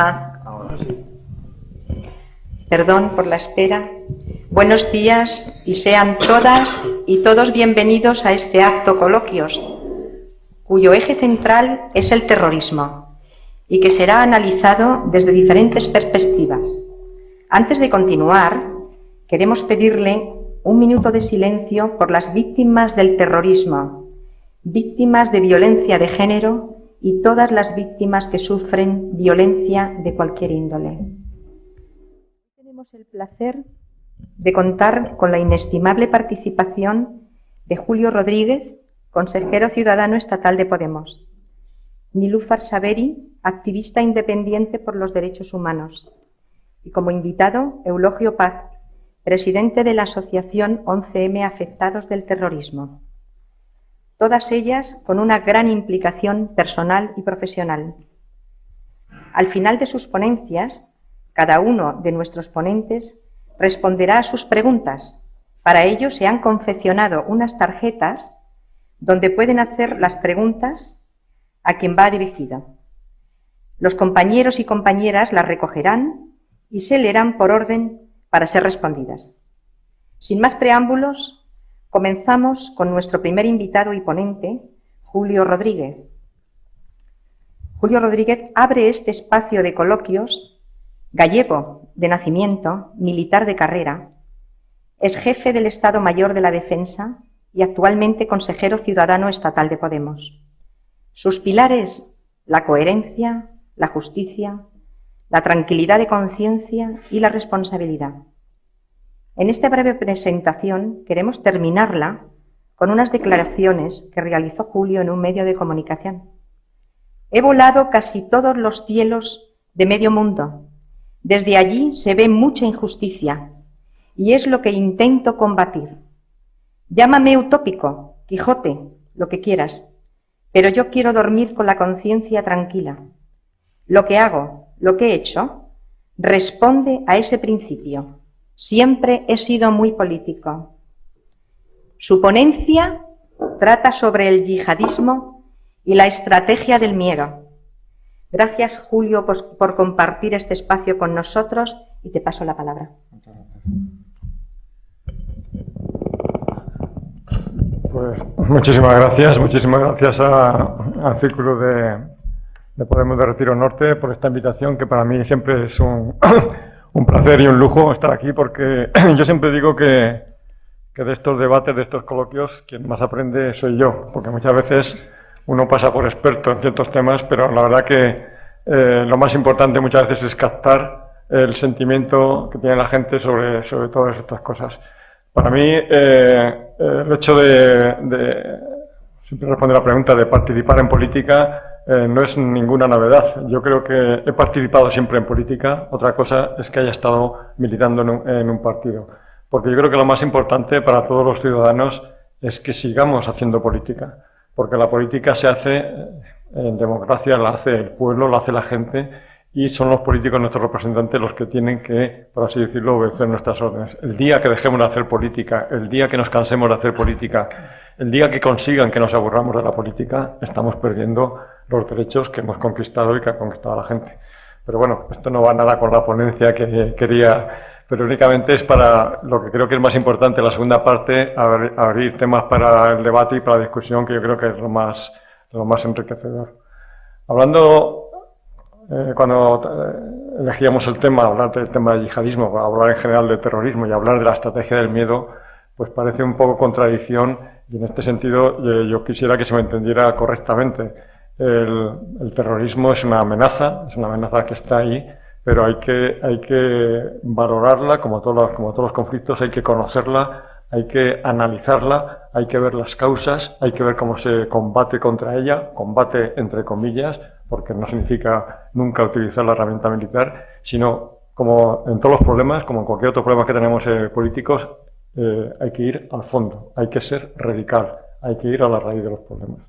problema. Ahora sí. Perdón por la espera. Buenos días y sean todas y todos bienvenidos a este acto coloquios, cuyo eje central es el terrorismo y que será analizado desde diferentes perspectivas. Antes de continuar, queremos pedirle un minuto de silencio por las víctimas del terrorismo, víctimas de violencia de género y todas las víctimas que sufren violencia de cualquier índole. Tenemos el placer de contar con la inestimable participación de Julio Rodríguez, consejero ciudadano estatal de Podemos, Nilúfar Saberi, activista independiente por los derechos humanos, y como invitado, Eulogio Paz, presidente de la Asociación 11M Afectados del Terrorismo. Todas ellas con una gran implicación personal y profesional. Al final de sus ponencias, cada uno de nuestros ponentes responderá a sus preguntas. Para ello se han confeccionado unas tarjetas donde pueden hacer las preguntas a quien va dirigida. Los compañeros y compañeras las recogerán y se leerán por orden para ser respondidas. Sin más preámbulos, comenzamos con nuestro primer invitado y ponente, Julio Rodríguez. Julio Rodríguez abre este espacio de coloquios. Gallego de nacimiento, militar de carrera, es jefe del Estado Mayor de la Defensa y actualmente consejero ciudadano estatal de Podemos. Sus pilares: la coherencia, la justicia, la tranquilidad de conciencia y la responsabilidad. En esta breve presentación queremos terminarla con unas declaraciones que realizó Julio en un medio de comunicación. He volado casi todos los cielos de medio mundo. Desde allí se ve mucha injusticia y es lo que intento combatir. Llámame utópico, Quijote, lo que quieras, pero yo quiero dormir con la conciencia tranquila. Lo que hago, lo que he hecho, responde a ese principio. Siempre he sido muy político. Su ponencia trata sobre el yihadismo y la estrategia del miedo. Gracias, Julio, por compartir este espacio con nosotros y te paso la palabra. Muchas gracias. Pues muchísimas gracias al Círculo de Podemos de Retiro Norte por esta invitación, que para mí siempre es un placer y un lujo estar aquí, porque yo siempre digo que de estos debates, de estos coloquios, quien más aprende soy yo, porque muchas veces uno pasa por experto en ciertos temas, pero la verdad que lo más importante muchas veces es captar el sentimiento que tiene la gente sobre todas estas cosas. Para mí, el hecho de siempre responder la pregunta de participar en política no es ninguna novedad. Yo creo que he participado siempre en política. Otra cosa es que haya estado militando en un partido. Porque yo creo que lo más importante para todos los ciudadanos es que sigamos haciendo política. Porque la política se hace en democracia, la hace el pueblo, la hace la gente, y son los políticos, nuestros representantes, los que tienen que, por así decirlo, obedecer nuestras órdenes. El día que dejemos de hacer política, el día que nos cansemos de hacer política, el día que consigan que nos aburramos de la política, estamos perdiendo los derechos que hemos conquistado y que ha conquistado la gente. Pero bueno, esto no va nada con la ponencia que quería, pero únicamente es para lo que creo que es más importante, la segunda parte, abrir temas para el debate y para la discusión, que yo creo que es lo más enriquecedor. Hablando, cuando elegíamos el tema, hablar del tema del yihadismo, hablar en general del terrorismo y hablar de la estrategia del miedo, pues parece un poco contradicción, y en este sentido yo quisiera que se me entendiera correctamente. El terrorismo es una amenaza que está ahí, pero hay que valorarla, como todos los conflictos, hay que conocerla, hay que analizarla, hay que ver las causas, hay que ver cómo se combate contra ella, combate entre comillas, porque no significa nunca utilizar la herramienta militar, sino como en todos los problemas, como en cualquier otro problema que tenemos políticos, hay que ir al fondo, hay que ser radical, hay que ir a la raíz de los problemas.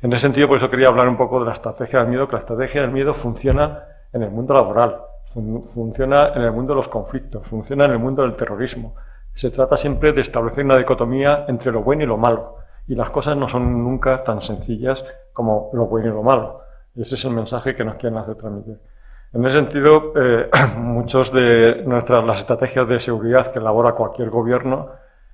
En ese sentido, por eso quería hablar un poco de la estrategia del miedo, que la estrategia del miedo funciona en el mundo laboral, funciona en el mundo de los conflictos, funciona en el mundo del terrorismo. Se trata siempre de establecer una dicotomía entre lo bueno y lo malo, y las cosas no son nunca tan sencillas como lo bueno y lo malo. Y ese es el mensaje que nos quieren hacer transmitir. En ese sentido, muchos de las estrategias de seguridad que elabora cualquier gobierno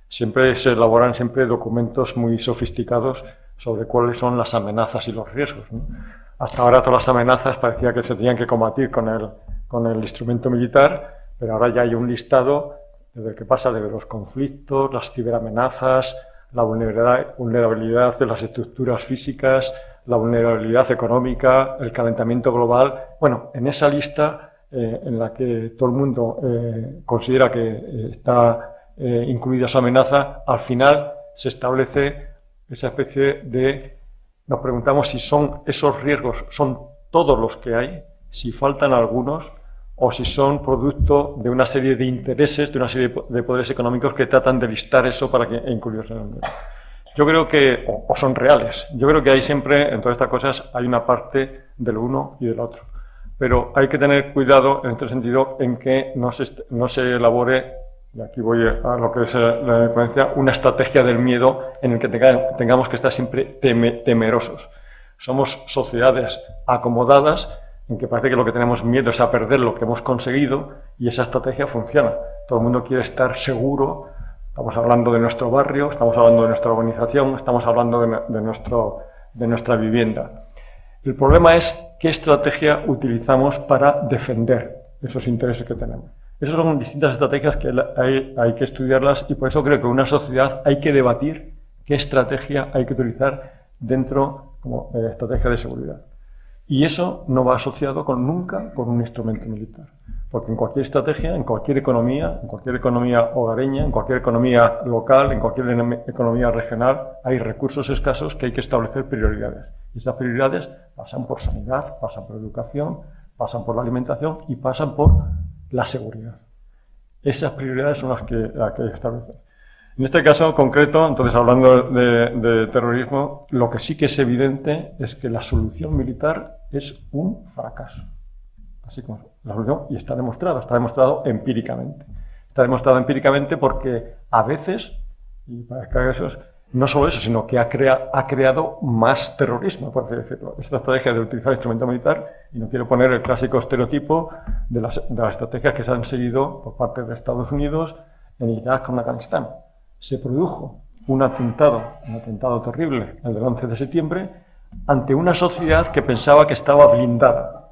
siempre se elaboran documentos muy sofisticados sobre cuáles son las amenazas y los riesgos, ¿no? Hasta ahora todas las amenazas parecía que se tenían que combatir con el instrumento militar, pero ahora ya hay un listado desde que pasa de los conflictos, las ciberamenazas, la vulnerabilidad de las estructuras físicas, la vulnerabilidad económica, el calentamiento global. Bueno, en esa lista en la que todo el mundo considera que está incluida esa amenaza, al final se establece esa especie de... Nos preguntamos si son esos riesgos, son todos los que hay, si faltan algunos, o si son producto de una serie de intereses, de una serie de poderes económicos que tratan de listar eso para que incluirse en el medio. Yo creo que, o son reales, yo creo que hay siempre, en todas estas cosas, hay una parte del uno y del otro. Pero hay que tener cuidado, en este sentido, en que no se elabore, y aquí voy a lo que es la influencia, una estrategia del miedo en el que tengamos que estar siempre temerosos. Somos sociedades acomodadas, en que parece que lo que tenemos miedo es a perder lo que hemos conseguido, y esa estrategia funciona. Todo el mundo quiere estar seguro. Estamos hablando de nuestro barrio, estamos hablando de nuestra urbanización, estamos hablando de nuestra vivienda. El problema es qué estrategia utilizamos para defender esos intereses que tenemos. Esas son distintas estrategias que hay que estudiarlas, y por eso creo que en una sociedad hay que debatir qué estrategia hay que utilizar dentro como estrategia de seguridad. Y eso no va asociado nunca con un instrumento militar. Porque en cualquier estrategia, en cualquier economía hogareña, en cualquier economía local, en cualquier economía regional, hay recursos escasos que hay que establecer prioridades. Y esas prioridades pasan por sanidad, pasan por educación, pasan por la alimentación y pasan por la seguridad. Esas prioridades son las que hay que establecer. En este caso concreto, entonces hablando de terrorismo, lo que sí que es evidente es que la solución militar es un fracaso. Así como la solución, y está demostrado empíricamente. Está demostrado empíricamente porque a veces, y para casos, no solo eso, sino que ha creado más terrorismo, por así decirlo. Esta estrategia de utilizar el instrumento militar, y no quiero poner el clásico estereotipo de las estrategias que se han seguido por parte de Estados Unidos en Irak o en Afganistán. Se produjo un atentado terrible, el del 11 de septiembre, ante una sociedad que pensaba que estaba blindada.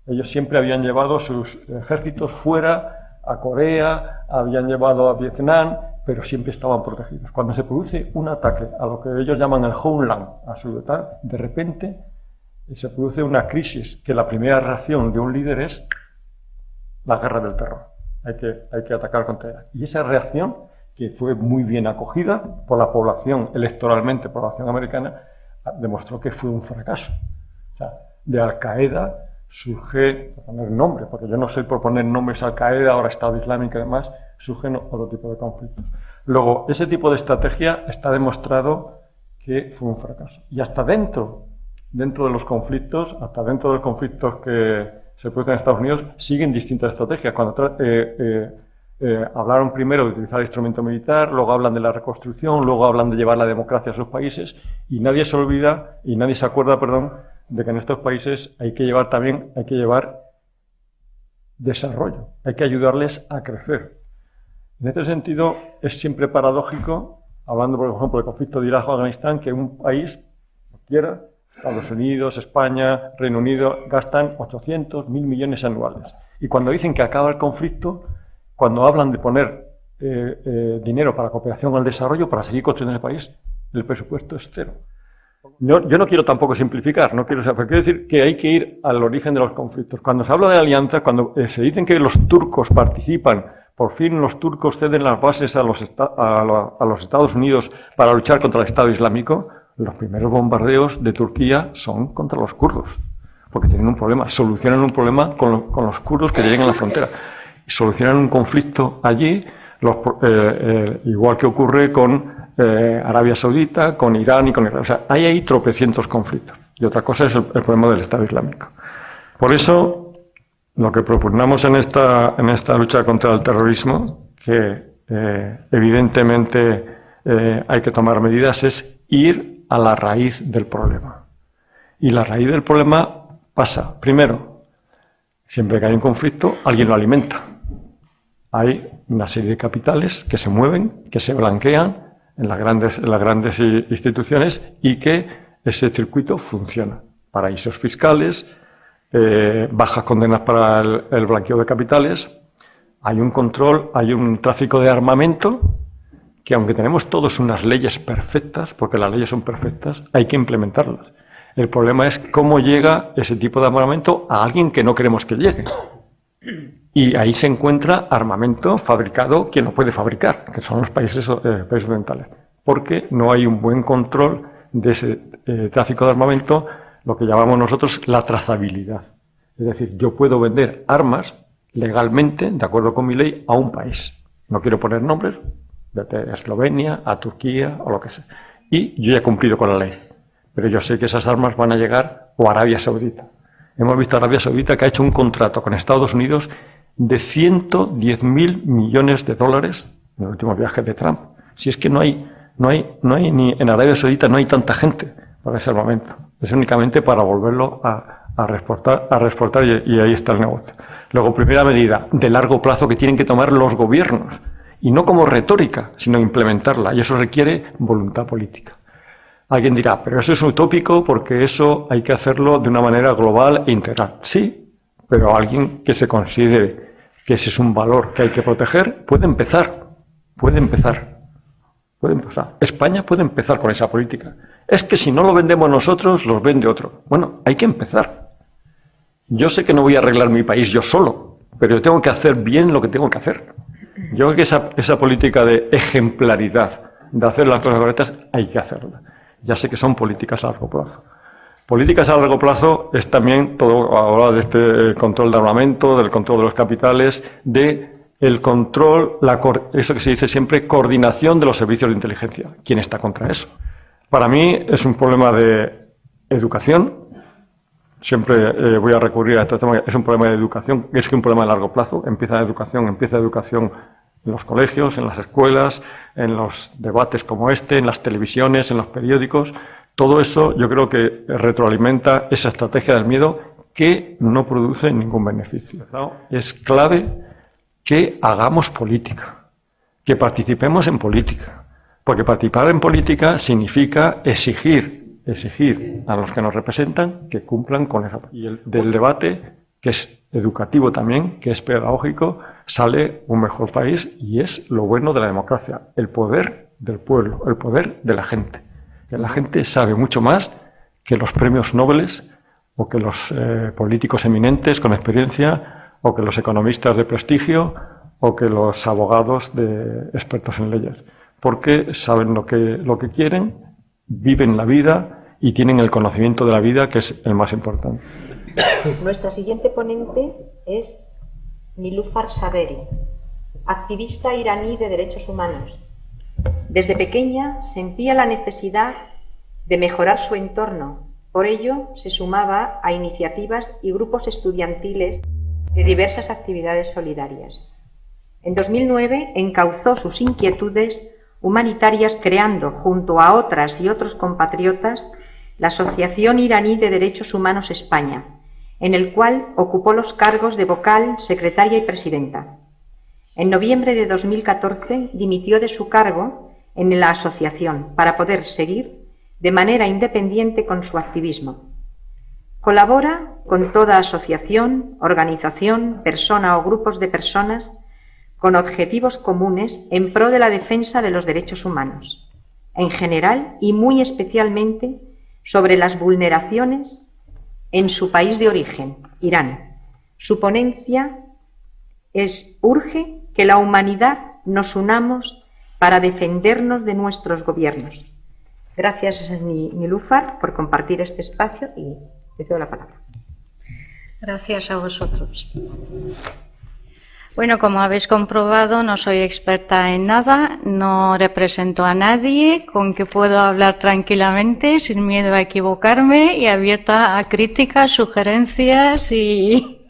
Ellos siempre habían llevado sus ejércitos fuera, a Corea, habían llevado a Vietnam, pero siempre estaban protegidos. Cuando se produce un ataque a lo que ellos llaman el homeland, a su tal, de repente se produce una crisis, que la primera reacción de un líder es la guerra del terror. Hay que atacar contra ella. Y esa reacción, que fue muy bien acogida por la población, electoralmente por la población americana, demostró que fue un fracaso. O sea, de Al-Qaeda surge, por poner nombre, porque yo no sé por poner nombres Al-Qaeda, ahora Estado Islámico y demás, surgen otro tipo de conflictos. Luego, ese tipo de estrategia está demostrado que fue un fracaso. Y hasta dentro de los conflictos, que se producen en Estados Unidos, siguen distintas estrategias. Cuando hablaron primero de utilizar el instrumento militar, luego hablan de la reconstrucción, luego hablan de llevar la democracia a sus países, y nadie se acuerda, de que en estos países hay que llevar desarrollo, hay que ayudarles a crecer. En este sentido, es siempre paradójico, hablando por ejemplo del conflicto de Irak o Afganistán, que un país, cualquiera, Estados Unidos, España, Reino Unido, gastan 800, 1.000 millones anuales. Y cuando dicen que acaba el conflicto, cuando hablan de poner dinero para cooperación al desarrollo, para seguir construyendo el país, el presupuesto es cero. Yo no quiero tampoco simplificar, pero quiero decir que hay que ir al origen de los conflictos. Cuando se habla de alianza, cuando se dicen que los turcos participan, por fin los turcos ceden las bases a los Estados Unidos para luchar contra el Estado Islámico, los primeros bombardeos de Turquía son contra los kurdos, porque tienen un problema, solucionan un problema con los kurdos que llegan a la frontera. Solucionan un conflicto allí, igual que ocurre con Arabia Saudita, con Irán y con Irak. O sea, hay ahí tropecientos conflictos. Y otra cosa es el problema del Estado Islámico. Por eso, lo que propugnamos en esta lucha contra el terrorismo, que evidentemente hay que tomar medidas, es ir a la raíz del problema. Y la raíz del problema pasa, primero, Siempre que hay un conflicto, alguien lo alimenta. Hay una serie de capitales que se mueven, que se blanquean en las grandes instituciones y que ese circuito funciona. Paraísos fiscales, bajas condenas para el blanqueo de capitales, hay un control, hay un tráfico de armamento que, aunque tenemos todos unas leyes perfectas, porque las leyes son perfectas, hay que implementarlas. El problema es cómo llega ese tipo de armamento a alguien que no queremos que llegue. Y ahí se encuentra armamento fabricado quien lo puede fabricar, que son los países occidentales, porque no hay un buen control de ese tráfico de armamento, lo que llamamos nosotros la trazabilidad. Es decir, yo puedo vender armas legalmente, de acuerdo con mi ley, a un país. No quiero poner nombres, de Eslovenia, a Turquía o lo que sea. Y yo ya he cumplido con la ley. Pero yo sé que esas armas van a llegar a Arabia Saudita. Hemos visto a Arabia Saudita que ha hecho un contrato con Estados Unidos de 110.000 millones de dólares en el último viaje de Trump. Si es que no hay ni en Arabia Saudita no hay tanta gente para ese armamento. Es únicamente para volverlo a reexportar y ahí está el negocio. Luego, primera medida de largo plazo que tienen que tomar los gobiernos, y no como retórica, sino implementarla, y eso requiere voluntad política. Alguien dirá, pero eso es utópico porque eso hay que hacerlo de una manera global e integral. Sí, pero alguien que se considere que ese es un valor que hay que proteger puede empezar. España puede empezar con esa política. Es que si no lo vendemos nosotros, los vende otro. Bueno, hay que empezar. Yo sé que no voy a arreglar mi país yo solo, pero yo tengo que hacer bien lo que tengo que hacer. Yo creo que esa política de ejemplaridad, de hacer las cosas correctas, hay que hacerla. Ya sé que son políticas a largo plazo. Políticas a largo plazo es también todo, ahora de este control de armamento, del control de los capitales, de el control, eso que se dice siempre, coordinación de los servicios de inteligencia. ¿Quién está contra eso? Para mí es un problema de educación. Siempre voy a recurrir a este tema. Es un problema de educación, es que un problema de largo plazo. Empieza educación en los colegios, en las escuelas, en los debates como este, en las televisiones, en los periódicos. Todo eso yo creo que retroalimenta esa estrategia del miedo que no produce ningún beneficio. Es clave que hagamos política, que participemos en política, porque participar en política significa exigir a los que nos representan que cumplan con esa. Y del debate, que es educativo también, que es pedagógico, sale un mejor país y es lo bueno de la democracia, el poder del pueblo, el poder de la gente. Que la gente sabe mucho más que los premios Nobel o que los políticos eminentes con experiencia o que los economistas de prestigio o que los abogados expertos en leyes, porque saben lo que quieren, viven la vida y tienen el conocimiento de la vida, que es el más importante. Nuestra siguiente ponente es Nilüfer Saberi, activista iraní de derechos humanos. Desde pequeña sentía la necesidad de mejorar su entorno. Por ello, se sumaba a iniciativas y grupos estudiantiles de diversas actividades solidarias. En 2009 encauzó sus inquietudes humanitarias creando, junto a otras y otros compatriotas, la Asociación Iraní de Derechos Humanos España, en el cual ocupó los cargos de vocal, secretaria y presidenta. En noviembre de 2014 dimitió de su cargo en la asociación para poder seguir de manera independiente con su activismo. Colabora con toda asociación, organización, persona o grupos de personas con objetivos comunes en pro de la defensa de los derechos humanos, en general y muy especialmente sobre las vulneraciones en su país de origen, Irán. Su ponencia urge que la humanidad nos unamos para defendernos de nuestros gobiernos. Gracias, Nilüfer, por compartir este espacio y te cedo la palabra. Gracias a vosotros. Bueno, como habéis comprobado, no soy experta en nada, no represento a nadie, con que puedo hablar tranquilamente, sin miedo a equivocarme y abierta a críticas, sugerencias y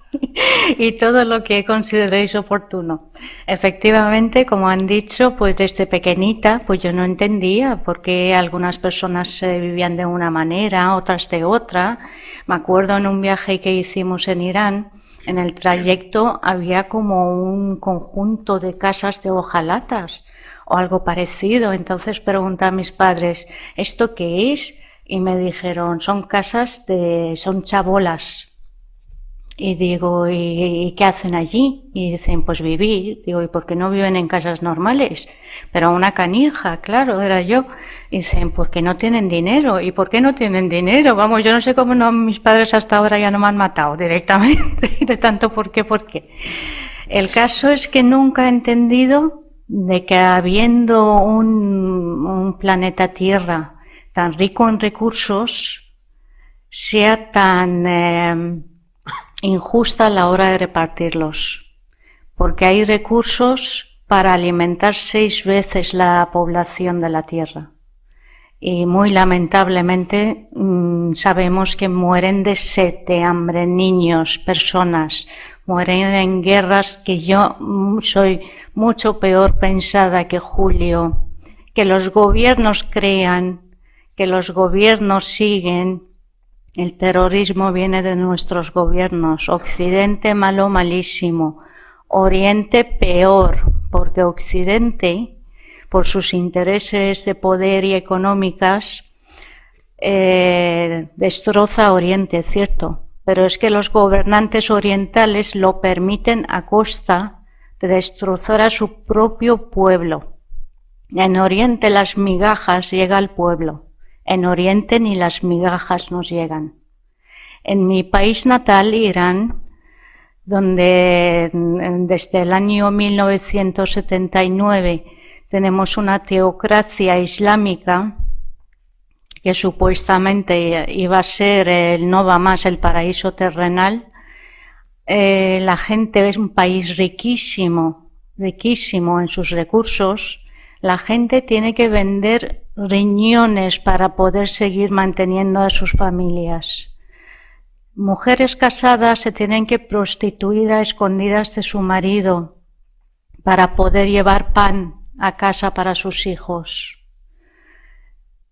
todo lo que consideréis oportuno. Efectivamente, como han dicho, pues desde pequeñita, pues yo no entendía por qué algunas personas vivían de una manera, otras de otra. Me acuerdo en un viaje que hicimos en Irán, En el trayecto había como un conjunto de casas de hojalatas o algo parecido. Entonces pregunté a mis padres, ¿esto qué es? Y me dijeron, son son chabolas. Y digo, ¿y qué hacen allí? Y dicen, pues vivir. Digo, ¿y por qué no viven en casas normales? Pero una canija, claro, era yo. Y dicen, porque no tienen dinero. ¿Y por qué no tienen dinero? Vamos, yo no sé cómo mis padres hasta ahora ya no me han matado directamente. De tanto por qué. El caso es que nunca he entendido de que habiendo un planeta Tierra tan rico en recursos, sea tan injusta a la hora de repartirlos, porque hay recursos para alimentar 6 veces la población de la Tierra. Y muy lamentablemente sabemos que mueren de sed, de hambre, niños, personas, mueren en guerras, que yo soy mucho peor pensada que Julio, que los gobiernos crean, que los gobiernos siguen. El terrorismo viene de nuestros gobiernos. Occidente malo, malísimo. Oriente peor, porque Occidente, por sus intereses de poder y económicas, destroza Oriente, cierto. Pero es que los gobernantes orientales lo permiten a costa de destrozar a su propio pueblo. En Oriente las migajas llegan al pueblo. En Oriente ni las migajas nos llegan. En mi país natal, Irán, donde desde el año 1979 tenemos una teocracia islámica que supuestamente iba a ser no va más el paraíso terrenal, la gente es un país riquísimo, riquísimo en sus recursos. La gente tiene que vender riñones para poder seguir manteniendo a sus familias. Mujeres casadas se tienen que prostituir a escondidas de su marido para poder llevar pan a casa para sus hijos.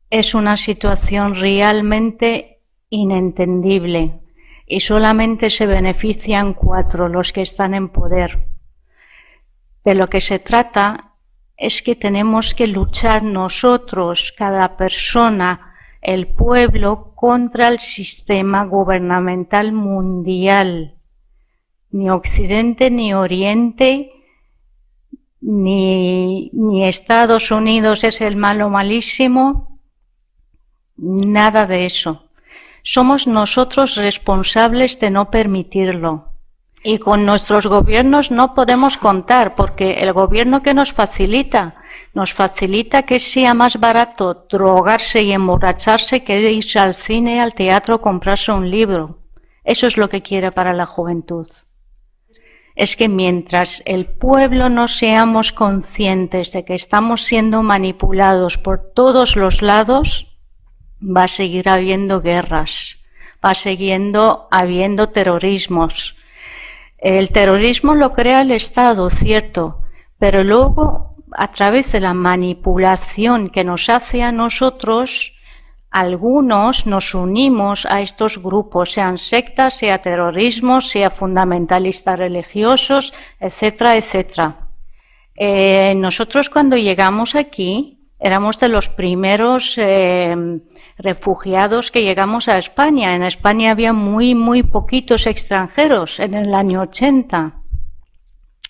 Es una situación realmente inentendible y solamente se benefician 4 los que están en poder. De lo que se trata es que tenemos que luchar nosotros, cada persona, el pueblo, contra el sistema gubernamental mundial. Ni Occidente, ni Oriente, ni Estados Unidos es el malo malísimo, nada de eso. Somos nosotros responsables de no permitirlo. Y con nuestros gobiernos no podemos contar, porque el gobierno que nos facilita que sea más barato drogarse y emborracharse que irse al cine, al teatro, comprarse un libro. Eso es lo que quiere para la juventud. Es que mientras el pueblo no seamos conscientes de que estamos siendo manipulados por todos los lados, va a seguir habiendo guerras, va a seguir habiendo terrorismos. El terrorismo lo crea el Estado, cierto, pero luego, a través de la manipulación que nos hace a nosotros, algunos nos unimos a estos grupos, sean sectas, sea terrorismo, sea fundamentalistas religiosos, etcétera, etcétera. Nosotros cuando llegamos aquí éramos de los primeros refugiados que llegamos a España. En España había muy poquitos extranjeros en el año 80.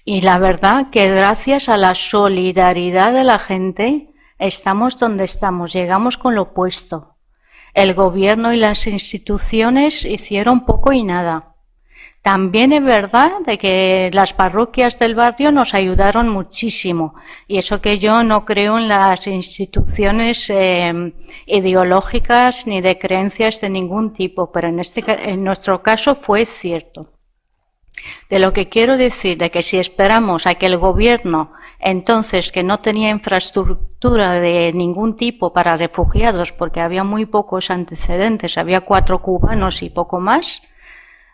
Y la verdad que gracias a la solidaridad de la gente estamos donde estamos, llegamos con lo puesto. El gobierno y las instituciones hicieron poco y nada. También es verdad de que las parroquias del barrio nos ayudaron muchísimo, y eso que yo no creo en las instituciones ideológicas ni de creencias de ningún tipo, pero en nuestro caso fue cierto. De lo que quiero decir, de que si esperamos a que el gobierno, entonces que no tenía infraestructura de ningún tipo para refugiados, porque había muy pocos antecedentes, había 4 cubanos y poco más,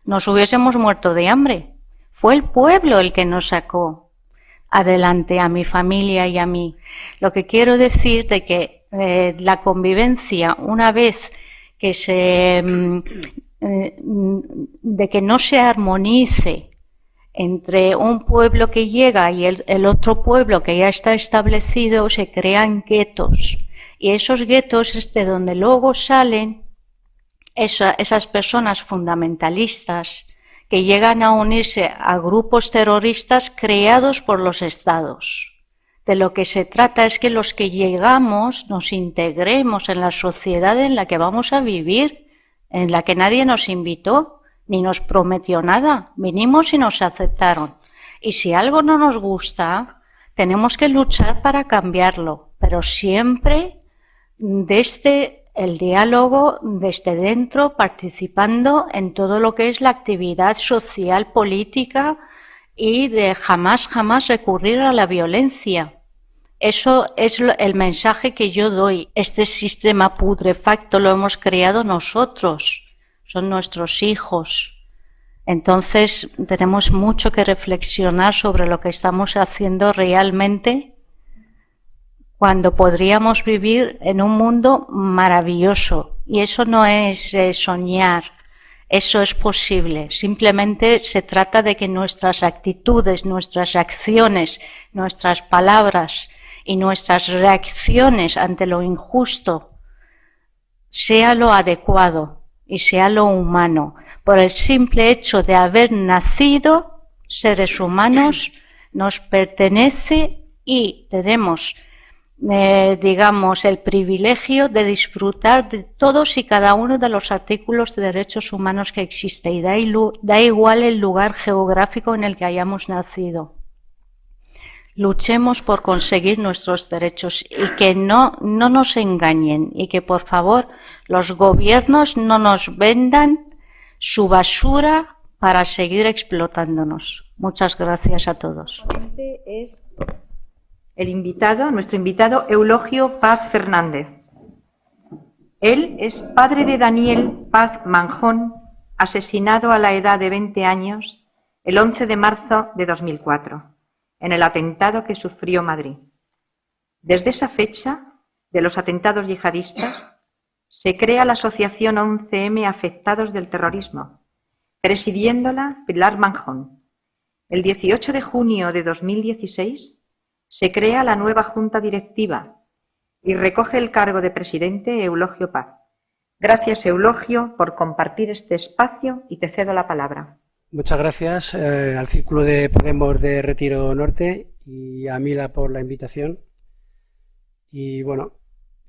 nos hubiésemos muerto de hambre. Fue el pueblo el que nos sacó adelante, a mi familia y a mí. Lo que quiero decir de que la convivencia, una vez que se de que no se armonice entre un pueblo que llega y el otro pueblo que ya está establecido, se crean guetos. Y esos guetos es de donde luego salen esas personas fundamentalistas que llegan a unirse a grupos terroristas creados por los estados. De lo que se trata es que los que llegamos nos integremos en la sociedad en la que vamos a vivir, en la que nadie nos invitó ni nos prometió nada. Vinimos y nos aceptaron. Y si algo no nos gusta, tenemos que luchar para cambiarlo, pero siempre desde el diálogo, desde dentro, participando en todo lo que es la actividad social, política, y de jamás recurrir a la violencia. Eso es el mensaje que yo doy. Este sistema putrefacto lo hemos creado nosotros, son nuestros hijos. Entonces tenemos mucho que reflexionar sobre lo que estamos haciendo realmente, cuando podríamos vivir en un mundo maravilloso. Y eso no es soñar, eso es posible. Simplemente se trata de que nuestras actitudes, nuestras acciones, nuestras palabras y nuestras reacciones ante lo injusto sea lo adecuado y sea lo humano. Por el simple hecho de haber nacido seres humanos, nos pertenece y tenemos digamos, el privilegio de disfrutar de todos y cada uno de los artículos de derechos humanos que existe, y da igual el lugar geográfico en el que hayamos nacido. Luchemos por conseguir nuestros derechos y que no nos engañen, y que por favor los gobiernos no nos vendan su basura para seguir explotándonos. Muchas gracias a todos. Este es nuestro invitado Eulogio Paz Fernández. Él es padre de Daniel Paz Manjón, asesinado a la edad de 20 años el 11 de marzo de 2004, en el atentado que sufrió Madrid. Desde esa fecha, de los atentados yihadistas, se crea la Asociación 11M Afectados del Terrorismo, presidiéndola Pilar Manjón. El 18 de junio de 2016 se crea la nueva Junta Directiva y recoge el cargo de presidente Eulogio Paz. Gracias, Eulogio, por compartir este espacio, y te cedo la palabra. Muchas gracias al Círculo de Podemos de Retiro Norte y a Mila por la invitación. Y bueno,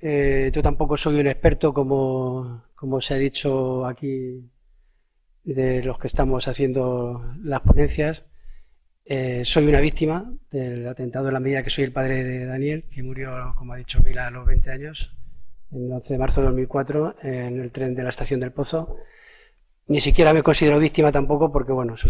yo tampoco soy un experto, como se ha dicho aquí, de los que estamos haciendo las ponencias. Soy una víctima del atentado, en la medida que soy el padre de Daniel, que murió, como ha dicho Mila, a los 20 años, el 11 de marzo de 2004, en el tren de la Estación del Pozo. Ni siquiera me considero víctima tampoco, porque bueno, eso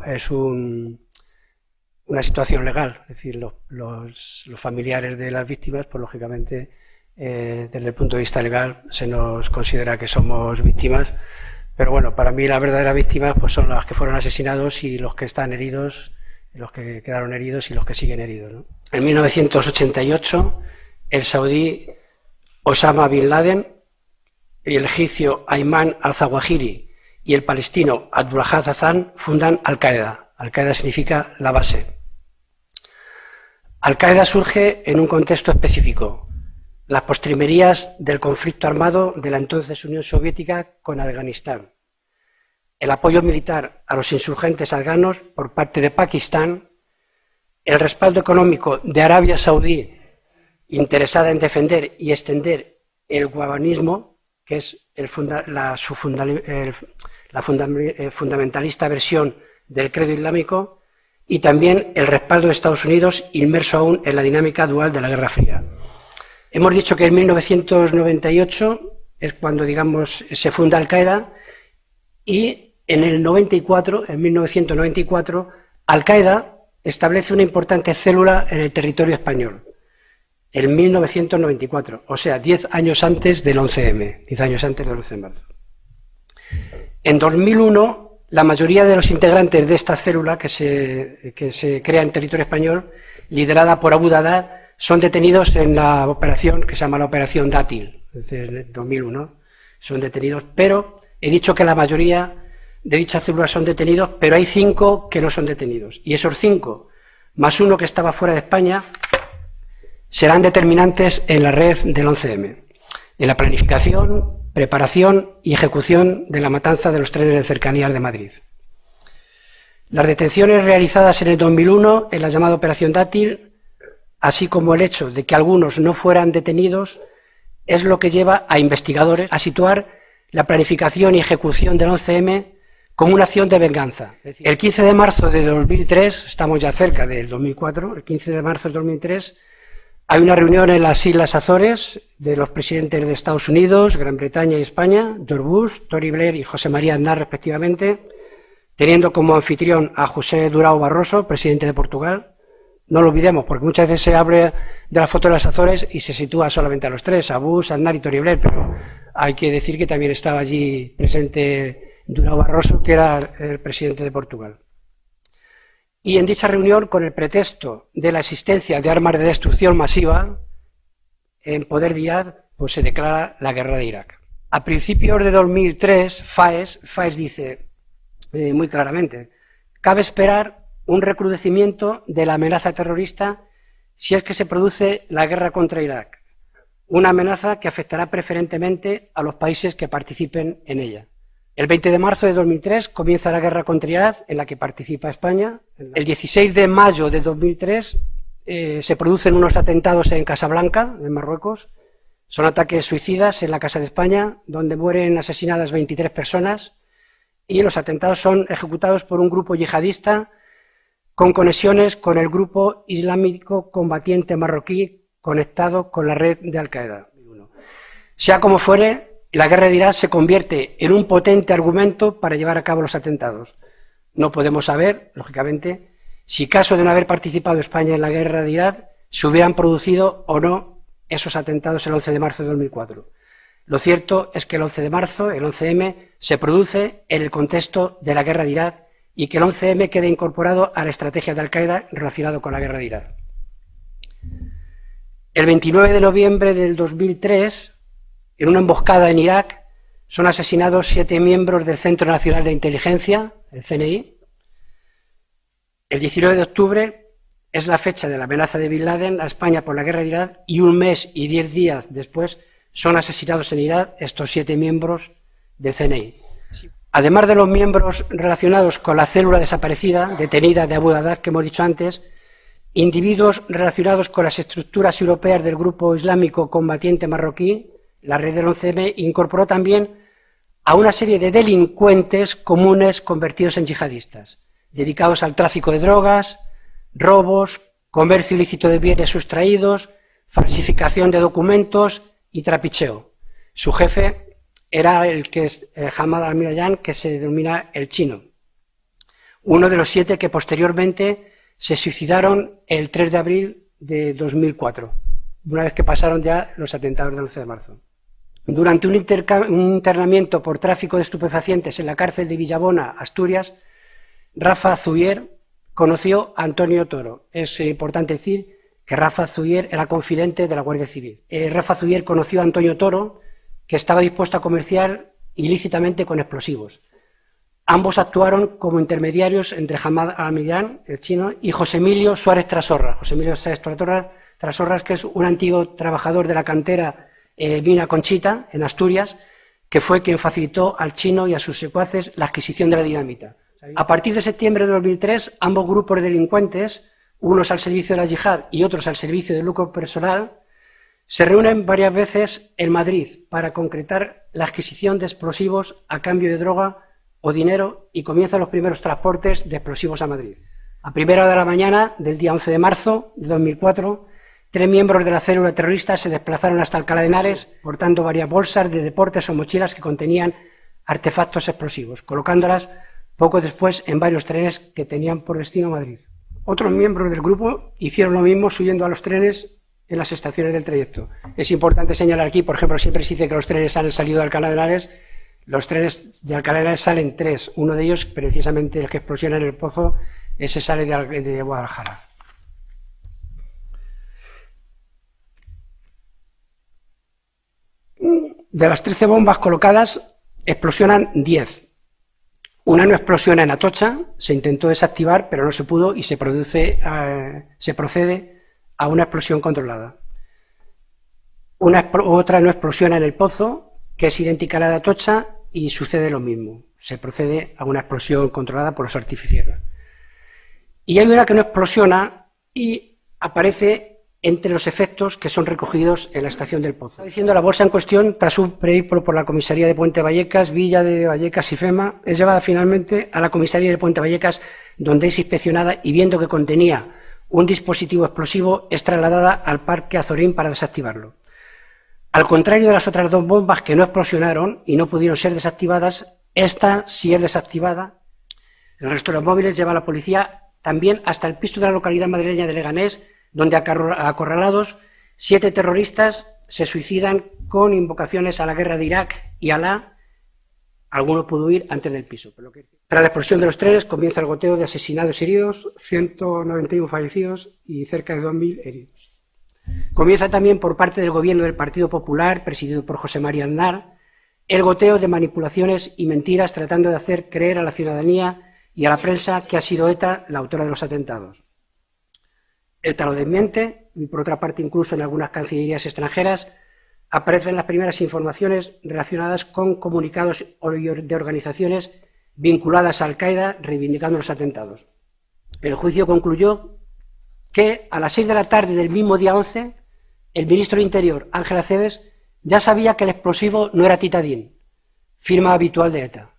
es una situación legal. Es decir, los familiares de las víctimas, pues lógicamente, desde el punto de vista legal, se nos considera que somos víctimas. Pero bueno, para mí las verdaderas víctimas pues son las que fueron asesinados y los que están heridos, los que quedaron heridos y los que siguen heridos, ¿no? En 1988, el saudí Osama Bin Laden y el egipcio Ayman al-Zawahiri y el palestino Abdullah Hassan fundan Al-Qaeda. Al-Qaeda significa la base. Al-Qaeda surge en un contexto específico: las postrimerías del conflicto armado de la entonces Unión Soviética con Afganistán, el apoyo militar a los insurgentes afganos por parte de Pakistán, el respaldo económico de Arabia Saudí, interesada en defender y extender el wahabitismo, que es la fundamentalista versión del credo islámico, y también el respaldo de Estados Unidos, inmerso aún en la dinámica dual de la Guerra Fría. Hemos dicho que en 1998 es cuando, digamos, se funda Al-Qaeda, y en el 1994, Al-Qaeda establece una importante célula en el territorio español, en 1994, o sea, 10 años antes del 11M, 10 años antes del 11 de marzo. En 2001, la mayoría de los integrantes de esta célula que se crea en territorio español, liderada por Abu Dada, son detenidos en la operación que se llama la Operación Dátil. En 2001 son detenidos, pero He dicho que la mayoría de dichas células son detenidos, pero hay 5 que no son detenidos. Y esos 5, más uno que estaba fuera de España, serán determinantes en la red del 11M, en la planificación, preparación y ejecución de la matanza de los trenes de cercanías de Madrid. Las detenciones realizadas en el 2001 en la llamada Operación Dátil, así como el hecho de que algunos no fueran detenidos, es lo que lleva a investigadores a situar la planificación y ejecución del 11M como una acción de venganza. El 15 de marzo de 2003, estamos ya cerca del 2004, el 15 de marzo de 2003, hay una reunión en las Islas Azores de los presidentes de Estados Unidos, Gran Bretaña y España, George Bush, Tony Blair y José María Aznar respectivamente, teniendo como anfitrión a José Durão Barroso, presidente de Portugal. No lo olvidemos, porque muchas veces se habla de la foto de las Azores y se sitúa solamente a los tres, a Bush, Aznar y Tony Blair, pero hay que decir que también estaba allí presente Durão Barroso, que era el presidente de Portugal. Y en dicha reunión, con el pretexto de la existencia de armas de destrucción masiva en poder de Irak, pues se declara la guerra de Irak. A principios de 2003, FAES dice muy claramente: cabe esperar un recrudecimiento de la amenaza terrorista si es que se produce la guerra contra Irak, una amenaza que afectará preferentemente a los países que participen en ella. El 20 de marzo de 2003 comienza la guerra contra Irak, en la que participa España. El 16 de mayo de 2003 se producen unos atentados en Casablanca, en Marruecos. Son ataques suicidas en la Casa de España, donde mueren asesinadas 23 personas, y los atentados son ejecutados por un grupo yihadista con conexiones con el grupo islámico combatiente marroquí conectado con la red de Al-Qaeda. Sea como fuere, la guerra de Irak se convierte en un potente argumento para llevar a cabo los atentados. No podemos saber, lógicamente, si caso de no haber participado España en la guerra de Irak, se hubieran producido o no esos atentados el 11 de marzo de 2004. Lo cierto es que el 11 de marzo, el 11M, se produce en el contexto de la guerra de Irak y que el 11M queda incorporado a la estrategia de Al-Qaeda relacionado con la guerra de Irak. El 29 de noviembre del 2003, en una emboscada en Irak, son asesinados 7 miembros del Centro Nacional de Inteligencia, el CNI. El 19 de octubre es la fecha de la amenaza de Bin Laden a España por la guerra de Irak, y un mes y 10 días después son asesinados en Irak estos 7 miembros del CNI. Además de los miembros relacionados con la célula desaparecida, detenida de Abu Daddad, que hemos dicho antes, individuos relacionados con las estructuras europeas del grupo islámico combatiente marroquí, la red del 11M incorporó también a una serie de delincuentes comunes convertidos en yihadistas, dedicados al tráfico de drogas, robos, comercio ilícito de bienes sustraídos, falsificación de documentos y trapicheo. Su jefe era el que es Hamad al-Mirayan, que se denomina el Chino, uno de los 7 que posteriormente se suicidaron el 3 de abril de 2004, una vez que pasaron ya los atentados del 11 de marzo. Durante un internamiento por tráfico de estupefacientes en la cárcel de Villabona, Asturias, Rafa Zuyer conoció a Antonio Toro. Es importante decir que Rafa Zuyer era confidente de la Guardia Civil. Rafa Zuyer conoció a Antonio Toro, que estaba dispuesto a comerciar ilícitamente con explosivos. Ambos actuaron como intermediarios entre Hamad al-Mirayan, el chino, y José Emilio Suárez Trasorras. José Emilio Suárez Trasorras, que es un antiguo trabajador de la cantera Mina Conchita, en Asturias, que fue quien facilitó al chino y a sus secuaces la adquisición de la dinamita. A partir de septiembre de 2003, ambos grupos de delincuentes, unos al servicio de la yihad y otros al servicio del lucro personal, se reúnen varias veces en Madrid para concretar la adquisición de explosivos a cambio de droga o dinero, y comienzan los primeros transportes de explosivos a Madrid. A primera hora de la mañana del día 11 de marzo de 2004, 3 miembros de la célula terrorista se desplazaron hasta Alcalá de Henares portando varias bolsas de deportes o mochilas que contenían artefactos explosivos, colocándolas poco después en varios trenes que tenían por destino Madrid. Otros miembros del grupo hicieron lo mismo, subiendo a los trenes en las estaciones del trayecto. Es importante señalar aquí, por ejemplo, siempre se dice que los trenes han salido de Alcalá de Henares. Los trenes de Alcalá de Henares salen 3. Uno de ellos, precisamente el que explosiona en el Pozo, ese sale de Guadalajara. De las 13 bombas colocadas, explosionan 10. Una no explosiona en Atocha, se intentó desactivar, pero no se pudo y se procede a una explosión controlada. Otra no explosiona en El Pozo, que es idéntica a la de Atocha, y sucede lo mismo. Se procede a una explosión controlada por los artificieros. Y hay una que no explosiona y aparece entre los efectos que son recogidos en la estación del Pozo. Diciendo la bolsa en cuestión, tras un periplo por la comisaría de Puente Vallecas, Villa de Vallecas y FEMA, es llevada finalmente a la comisaría de Puente Vallecas, donde es inspeccionada y viendo que contenía un dispositivo explosivo, es trasladada al Parque Azorín para desactivarlo. Al contrario de las otras 2 bombas que no explosionaron y no pudieron ser desactivadas, esta sí es desactivada. El resto de los móviles lleva a la policía también hasta el piso de la localidad madrileña de Leganés, donde acorralados 7 terroristas se suicidan con invocaciones a la guerra de Irak y a Alá. Alguno pudo huir antes del piso. Tras la explosión de los trenes comienza el goteo de asesinados y heridos, 191 fallecidos y cerca de 2.000 heridos. Comienza también por parte del gobierno del Partido Popular, presidido por José María Aznar, el goteo de manipulaciones y mentiras tratando de hacer creer a la ciudadanía y a la prensa que ha sido ETA la autora de los atentados. ETA lo desmiente y, por otra parte, incluso en algunas cancillerías extranjeras aparecen las primeras informaciones relacionadas con comunicados de organizaciones vinculadas a Al-Qaeda reivindicando los atentados. El juicio concluyó que a las 6 de la tarde del mismo día 11, el ministro de Interior, Ángel Acebes, ya sabía que el explosivo no era titadín, firma habitual de ETA,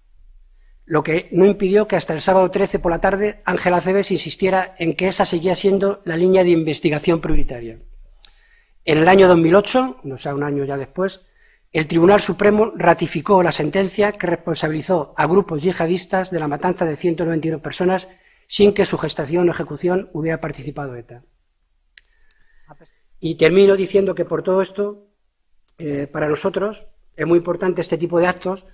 lo que no impidió que hasta el sábado 13 por la tarde Ángel Acebes insistiera en que esa seguía siendo la línea de investigación prioritaria. En el año 2008, o sea, un año ya después, el Tribunal Supremo ratificó la sentencia que responsabilizó a grupos yihadistas de la matanza de 191 personas sin que su gestación o ejecución hubiera participado ETA. Y termino diciendo que por todo esto, para nosotros es muy importante este tipo de actos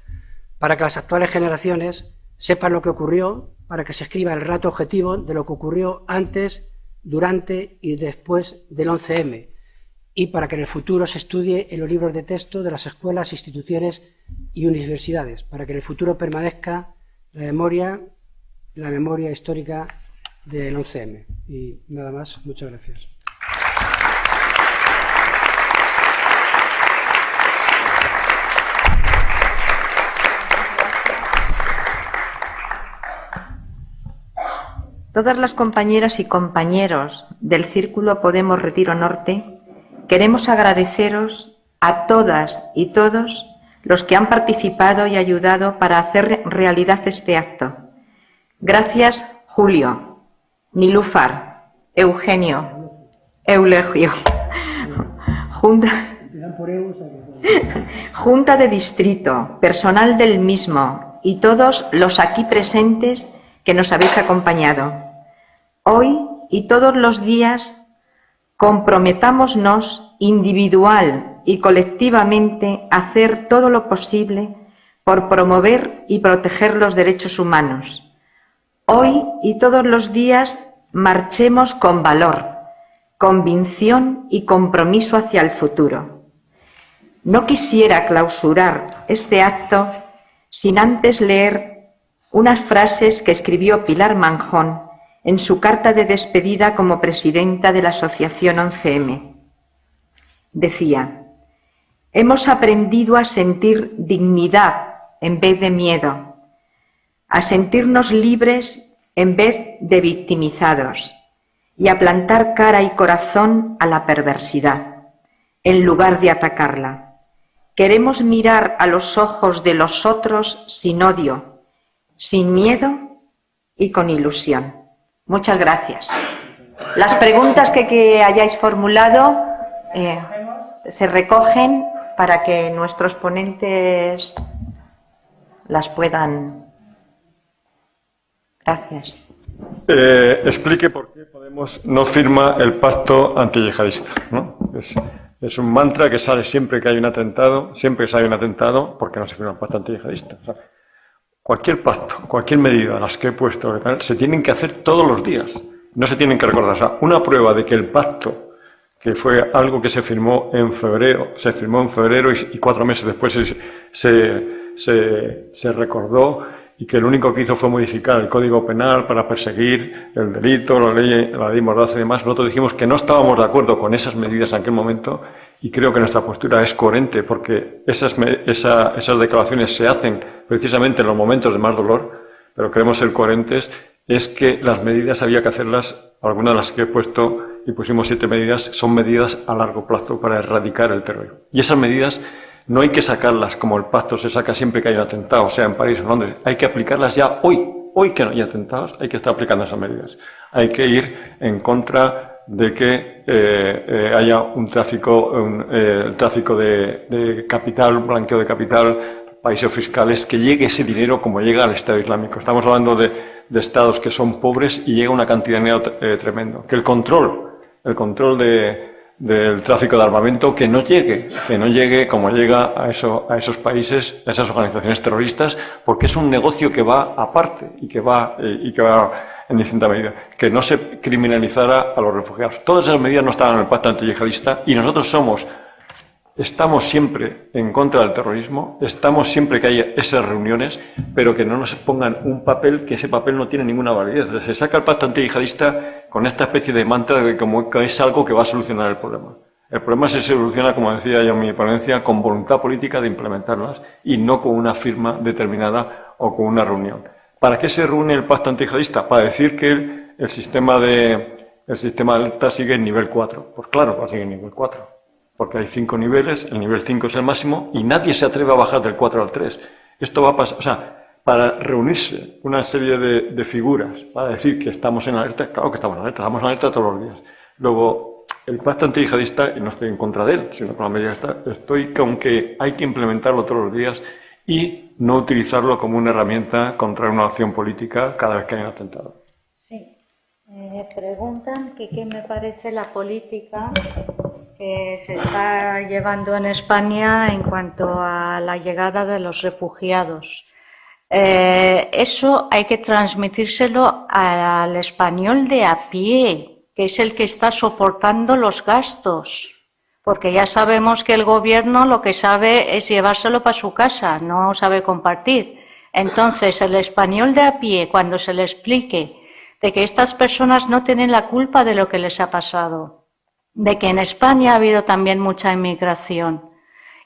para que las actuales generaciones sepan lo que ocurrió, para que se escriba el relato objetivo de lo que ocurrió antes, durante y después del 11M, y para que en el futuro se estudie en los libros de texto de las escuelas, instituciones y universidades, para que en el futuro permanezca la memoria histórica del 11M. Y nada más, muchas gracias. Todas las compañeras y compañeros del Círculo Podemos Retiro Norte queremos agradeceros a todas y todos los que han participado y ayudado para hacer realidad este acto. Gracias, Julio, Nilúfar, Eugenio, Eulegio, Junta de Distrito, personal del mismo y todos los aquí presentes que nos habéis acompañado. Hoy y todos los días comprometámonos individual y colectivamente a hacer todo lo posible por promover y proteger los derechos humanos. Hoy y todos los días marchemos con valor, convicción y compromiso hacia el futuro. No quisiera clausurar este acto sin antes leer unas frases que escribió Pilar Manjón en su carta de despedida como presidenta de la Asociación 11M. Decía: hemos aprendido a sentir dignidad en vez de miedo, a sentirnos libres en vez de victimizados y a plantar cara y corazón a la perversidad, en lugar de atacarla. Queremos mirar a los ojos de los otros sin odio, sin miedo y con ilusión. Muchas gracias. Las preguntas que hayáis formulado se recogen para que nuestros ponentes las puedan. Gracias. Explique por qué Podemos no firma el pacto antiyihadista, ¿no? Es un mantra que sale siempre que hay un atentado, ¿por qué no se firma el pacto antiyihadista? O sea, cualquier pacto, cualquier medida, las que he puesto, se tienen que hacer todos los días, no se tienen que recordar. O sea, una prueba de que el pacto, que fue algo que se firmó en febrero y 4 meses después se recordó y que lo único que hizo fue modificar el Código Penal para perseguir el delito, la ley Mordaza y demás. Nosotros dijimos que no estábamos de acuerdo con esas medidas en aquel momento y creo que nuestra postura es coherente porque esas declaraciones se hacen precisamente en los momentos de más dolor, pero queremos ser coherentes, es que las medidas había que hacerlas, algunas de las que he puesto y pusimos 7 medidas, son medidas a largo plazo para erradicar el terrorismo. Y esas medidas no hay que sacarlas como el pacto se saca siempre que hay un atentado, sea en París o en Londres, hay que aplicarlas ya hoy que no hay atentados, hay que estar aplicando esas medidas. Hay que ir en contra de que haya un tráfico, el tráfico de capital, blanqueo de capital, paraísos fiscales, que llegue ese dinero como llega al Estado Islámico. Estamos hablando de estados que son pobres y llega una cantidad de dinero tremendo. Que el control del tráfico de armamento que no llegue como llega a esos países, a esas organizaciones terroristas, porque es un negocio que va aparte y que va en distinta medida. Que no se criminalizara a los refugiados. Todas esas medidas no estaban en el pacto antiyihadista y nosotros estamos siempre en contra del terrorismo, estamos siempre que haya esas reuniones, pero que no nos pongan un papel, que ese papel no tiene ninguna validez. Se saca el pacto antiyihadista con esta especie de mantra de como que es algo que va a solucionar el problema. El problema se soluciona, como decía yo en mi ponencia, con voluntad política de implementarlas y no con una firma determinada o con una reunión. ¿Para qué se reúne el pacto antiyihadista? Para decir que el sistema de alerta sigue en nivel 4. Pues claro, va a seguir en nivel 4. Porque hay 5 niveles, el nivel 5 es el máximo y nadie se atreve a bajar del 4 al 3. Esto va a pasar, o sea, para reunirse una serie de figuras, para decir que estamos en alerta, claro que estamos en alerta todos los días. Luego, el pacto antiyihadista, y no estoy en contra de él, sino con la medida estoy con que hay que implementarlo todos los días y no utilizarlo como una herramienta contra una acción política cada vez que hay un atentado. Sí, preguntan que qué me parece la política que se está llevando en España en cuanto a la llegada de los refugiados. Eso hay que transmitírselo al español de a pie, que es el que está soportando los gastos, porque ya sabemos que el gobierno lo que sabe es llevárselo para su casa, no sabe compartir. Entonces, el español de a pie, cuando se le explique de que estas personas no tienen la culpa de lo que les ha pasado, de que en España ha habido también mucha inmigración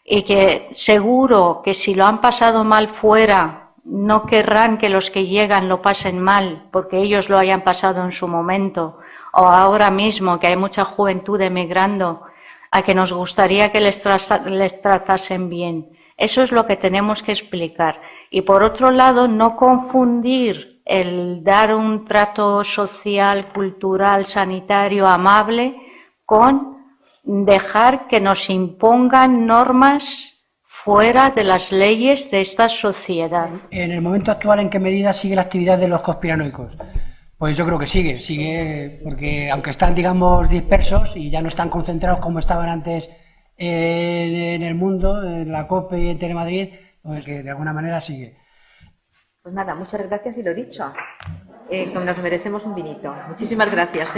y que seguro que si lo han pasado mal fuera no querrán que los que llegan lo pasen mal porque ellos lo hayan pasado en su momento o ahora mismo que hay mucha juventud emigrando a que nos gustaría que les tratasen bien. Eso es lo que tenemos que explicar. Y por otro lado, no confundir el dar un trato social, cultural, sanitario, amable con dejar que nos impongan normas fuera de las leyes de esta sociedad. En el momento actual, ¿en qué medida sigue la actividad de los conspiranoicos? Pues yo creo que sigue, porque aunque están, digamos, dispersos y ya no están concentrados como estaban antes en el mundo, en la COPE y en Telemadrid, pues que de alguna manera sigue. Pues nada, muchas gracias y lo dicho, que nos merecemos un vinito. Muchísimas gracias.